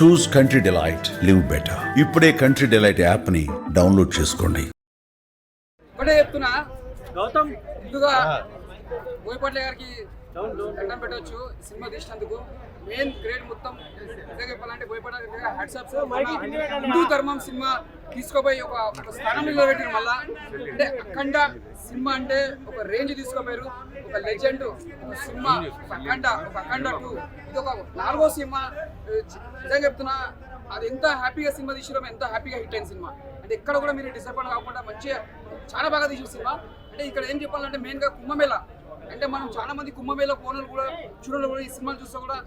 చూస్ country delight, live better. ఇప్పుడే country delight app ని download చేసుకోండి. ఒకటే చెప్తున్నా, గౌతమ్ ముందుగా బోయపాట్ల గారికి దండం పెట్టవచ్చు సినిమా తీసినందుకు. మెయిన్ గ్రేడ్ మొత్తం నిజంగా చెప్పాలంటే బోయపాట్ల గారికి హ్యాట్సాప్స్. హిందూ ధర్మం సినిమా తీసుకోపోయి ఒక స్థానంలో నిలబెట్టిన మళ్ళా. అంటే అఖండ సినిమా అంటే ఒక రేంజ్ తీసుకోపోయారు, ఒక లెజెండ్ సినిమా, ఒక అఖండ 2. ఇది ఒక 4వ సినిమా. నిజంగా చెప్తున్నా, అది ఎంత హ్యాపీగా సినిమా తీసిరో, ఎంత హ్యాపీగా హిట్ అయిన సినిమా. అంటే ఎక్కడ కూడా మీరు డిసప్పాయింట్ కాకుండా మంచిగా చాలా బాగా తీసిన సినిమా. అంటే ఇక్కడ ఏం చెప్పాలంటే మెయిన్గా కుంభమేళ. అంటే మనం చాలా మంది కుంభమేళ పోనలు కూడా చూడలు కూడా ఈ సినిమాలు చూస్తే కూడా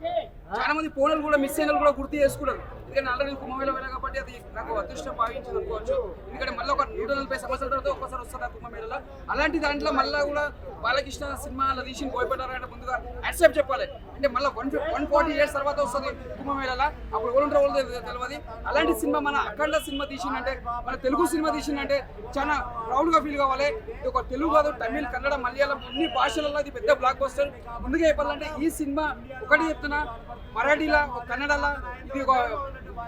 చాలా మంది పోనలు కూడా మిస్ అయిన కూడా గుర్తు చేసుకున్నారు. ఎందుకంటే ఆల్రెడీ కుంభమేళ వెళ్ళా కాబట్టి అది నాకు అదృష్టం భావించింది అనుకోవచ్చు. ఎందుకంటే మళ్ళీ ఒక 140 సంవత్సరాల తర్వాత ఒక్కసారి వస్తుంది ఆ కుంభమేళలో. అలాంటి దాంట్లో మళ్ళీ కూడా బాలకృష్ణ సినిమా అలా తీసి పోయిపడ్డారంటే ముందుగా యాక్సెప్ట్ చెప్పాలి. అంటే మళ్ళీ 140 ఇయర్స్ తర్వాత వస్తుంది కుంభమేళలో. అప్పుడు ఎవరు వాళ్ళు తెలియదు. అలాంటి సినిమా మన అఖండ సినిమా తీసిందంటే, మన తెలుగు సినిమా తీసిందంటే చాలా ప్రౌడ్గా ఫీల్ కావాలి. ఇది ఒక తెలుగు కాదు, తమిళ్, కన్నడ, మలయాళం అన్ని భాషలలో ఇది పెద్ద బ్లాక్ బస్టర్. ముందుగా చెప్పాలంటే ఈ సినిమా ఒకటి చెప్తున్నా, మరాఠీలా, కన్నడలా, ఇది ఒక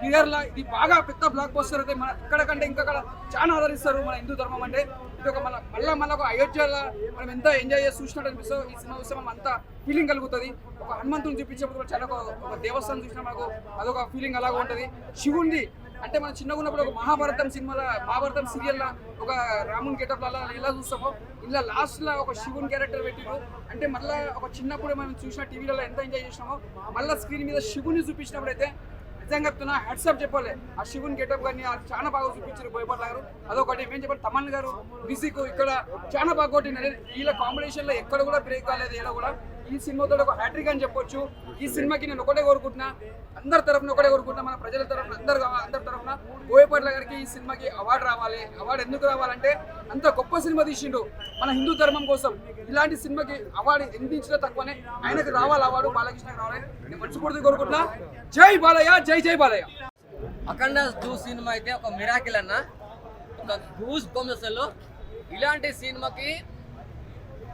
బిహార్లా ఇది బాగా పెద్ద బ్లాక్ బస్టర్ అయితే మన ఇక్కడ కంటే ఇంకా చాలా ఆదరిస్తారు మన హిందూ ధర్మం. అంటే ఇది ఒక మళ్ళీ ఒక అయోధ్యలో మనం ఎంత ఎంజాయ్ చేసి చూసినట్టు అనిపిస్తుంది. ఈ సినిమా చూస్తే మనం అంత ఫీలింగ్ కలుగుతుంది. ఒక హనుమంతుని చూపించేప్పుడు చాలా ఒక దేవస్థానం చూసినా మనకు అదొక ఫీలింగ్ అలాగా ఉంటుంది. శివుంది అంటే మనం చిన్నగా ఉన్నప్పుడు ఒక మహాభారతం సినిమాలో, మహాభారతం సీరియల్లో ఒక రాముని గెటప్లలో ఎలా చూస్తామో ఇలా లాస్ట్లో ఒక శివుని క్యారెక్టర్ పెట్టిరు. అంటే మళ్ళీ ఒక చిన్నప్పుడు మనం చూసిన టీవీలలో ఎంత ఎంజాయ్ చేసినామో మళ్ళీ స్క్రీన్ మీద శివుని చూపించినప్పుడు అయితే నిజంగా చెప్తున్నా హ్యాట్సాప్ చెప్పాలి. ఆ శివుని గెటప్ కానీ చాలా బాగా చూపించారు బోయపాట్ల గారు. అదొకటి ఏం చెప్పాలి, తమన్ గారు మ్యూజిక్ ఇక్కడ చాలా బాగా కొట్టినారు. వీళ్ళ కాంబినేషన్లో ఎక్కడ కూడా బ్రేక్ కాలేదు. ఇలా కూడా ఈ సినిమాతో ఒక హ్యాట్రిక్ అని చెప్పొచ్చు. ఈ సినిమాకి నేను ఒకటే కోరుకుంటున్నా, అందరి తరఫున ఒకటే కోరుకుంటున్నా, మన ప్రజల తరఫున అందరి తరఫున బోయపాట్ల గారికి ఈ సినిమాకి అవార్డు రావాలి. అవార్డు ఎందుకు రావాలంటే అంత గొప్ప సినిమా తీసిండు మన హిందూ ధర్మం కోసం. ఇలాంటి సినిమాకి అవార్డు ఎంత ఇచ్చినా తక్కువనే, ఆయనకు రావాలి అవార్డు, బాలకృష్ణకి రావాలి. నేను మనస్ఫూర్తిగా కోరుకుంటున్నా. జై బాలయ్య, జై జై బాలయ్య. అఖండ 2 సినిమా అయితే ఒక మిరాకిల్ అన్న, ఒక గూస్ బంప్స్. అసలు ఇలాంటి సినిమాకి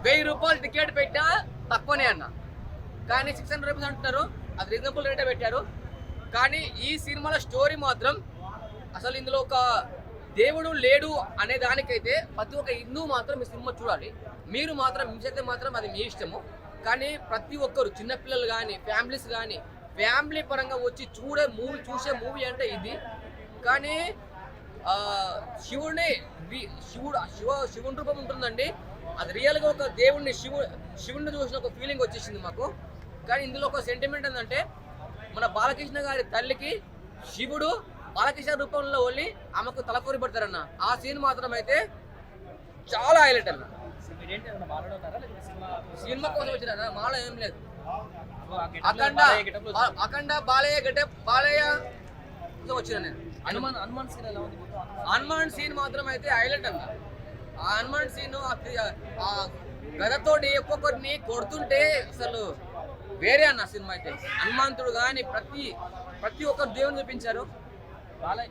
1000 రూపాయలు టికెట్ పెట్టా తక్కువనే అన్న, కానీ 600 రూపీస్ అంటున్నారు. అది రీజనబుల్ రేటే పెట్టారు. కానీ ఈ సినిమాలో స్టోరీ మాత్రం అసలు ఇందులో ఒక దేవుడు లేడు అనే దానికైతే ప్రతి ఒక్క హిందూ మాత్రం ఈ సినిమా చూడాలి. మీరు మాత్రం మిస్ అయితే మాత్రం అది మీ ఇష్టము. కానీ ప్రతి ఒక్కరు చిన్నపిల్లలు కానీ ఫ్యామిలీస్ కానీ ఫ్యామిలీ పరంగా వచ్చి చూసే మూవీ అంటే ఇది. కానీ శివుని రూపం ఉంటుందండి. అది రియల్గా ఒక దేవుడిని శివుడిని చూసిన ఒక ఫీలింగ్ వచ్చేసింది మాకు. కానీ ఇందులో ఒక సెంటిమెంట్ ఏంటంటే, మన బాలకృష్ణ గారి తల్లికి శివుడు బాలకృష్ణ రూపంలో వెళ్ళి ఆమెకు తలకొరి పడతారన్న. ఆ సీన్ మాత్రం అయితే చాలా హైలైట్ అన్న. సినిమా కోసం వచ్చిన మాల ఏం లేదు. అఖండ బాలయ్య గెటప్ బాలయ్య వచ్చిన నేను. హనుమాన్ సీన్ మాత్రం అయితే హైలైట్ అన్న. ఆ హనుమాన్ సీన్ ఆ గదతోటి ఒక్కొక్కరిని కొడుతుంటే అసలు వేరే అన్న సినిమా అయితే. హనుమంతుడు కానీ ప్రతి ఒక్కరు దేవుని చూపించారు. Balayya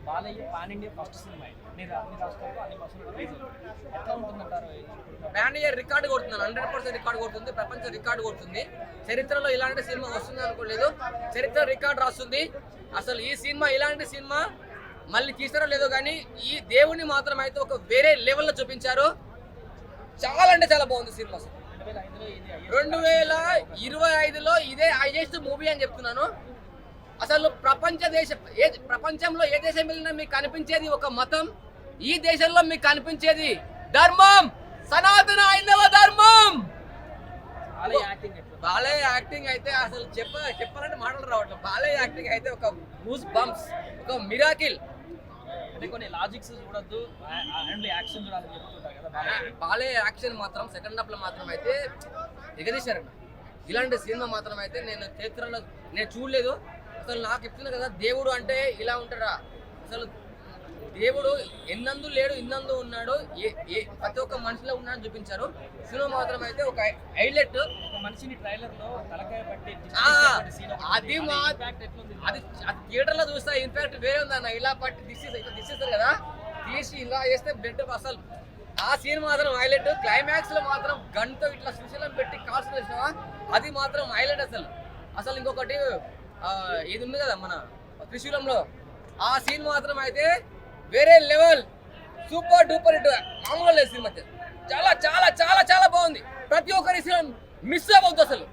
pan India first cinema. Pan India record కొడుతున్నాను, 100% రికార్డు కొడుతుంది, ప్రపంచ రికార్డు కొడుతుంది. చరిత్రలో ఇలాంటి సినిమా వస్తుంది అనుకోలేదు, చరిత్ర రికార్డు రాస్తుంది. అసలు ఈ సినిమా ఇలాంటి సినిమా మళ్ళీ తీస్తారో లేదో కానీ ఈ దేవుని మాత్రం అయితే ఒక వేరే లెవెల్లో చూపించారు. చాలా అంటే చాలా బాగుంది సినిమా. 2025లో ఇదే హైయెస్ట్ మూవీ అని చెప్తున్నాను. అసలు ప్రపంచంలో ఏ దేశం వెళ్ళినా మీకు కనిపించేది ఒక మతం, ఈ దేశంలో మీకు కనిపించేది ధర్మం, సనాతన హైందవ ధర్మం. బాలయ్య యాక్టింగ్ అయితే అసలు చెప్పాలంటే మాటలు రావట్లేదు. బాలయ్య యాక్టింగ్ అయితే ఒక గూస్ బంప్స్, ఒక మిరాకిల్. అంటే కొన్ని లాజిక్స్ చూడొద్దు, యాక్షన్ చూడాలని చెప్తుంటారు కదా. బాలయ్య యాక్షన్ మాత్రం సెకండ్ హాఫ్ లో మాత్రం అయితే ఎగదీశారన్న. ఇలాంటి సినిమా మాత్రం అయితే నేను చరిత్రలో నేను చూడలేదు. అసలు నాకు చెప్తున్నా కదా, దేవుడు అంటే ఇలా ఉంటారా? అసలు దేవుడు ఎన్నందు లేడు, ఇన్నందు ఉన్నాడు, ప్రతి ఒక్క మనిషిలో ఉన్నాడని చూపించారు. సినిమా మాత్రం అయితే ఒక హైలైట్. ఒక మనిషిని ట్రైలర్ లో తలకాయ పట్టి అది థియేటర్ లో చూస్తా ఇన్ఫాక్ట్ వేరే ఉందన్న. ఇలా పట్టి దిశిస్తారు కదా, తీసి ఇలా చేస్తే బ్లడ్ అసలు ఆ సీన్ మాత్రం హైలైట్. క్లైమాక్స్ లో మాత్రం గన్తో ఇట్లా సుశీలం పెట్టి కాల్స్ వేసినావా, అది మాత్రం హైలైట్. అసలు ఇంకొకటి ఇది ఉంది కదా, మన త్రిశూలంలో ఆ సీన్ మాత్రం అయితే వేరే లెవెల్, సూపర్ డూపర్ హిట్. మామూలుగా లేదు సినిమా అయితే. చాలా చాలా చాలా చాలా బాగుంది. ప్రతి ఒక్కరి సీన్ మిస్ అవ్వద్దు అసలు.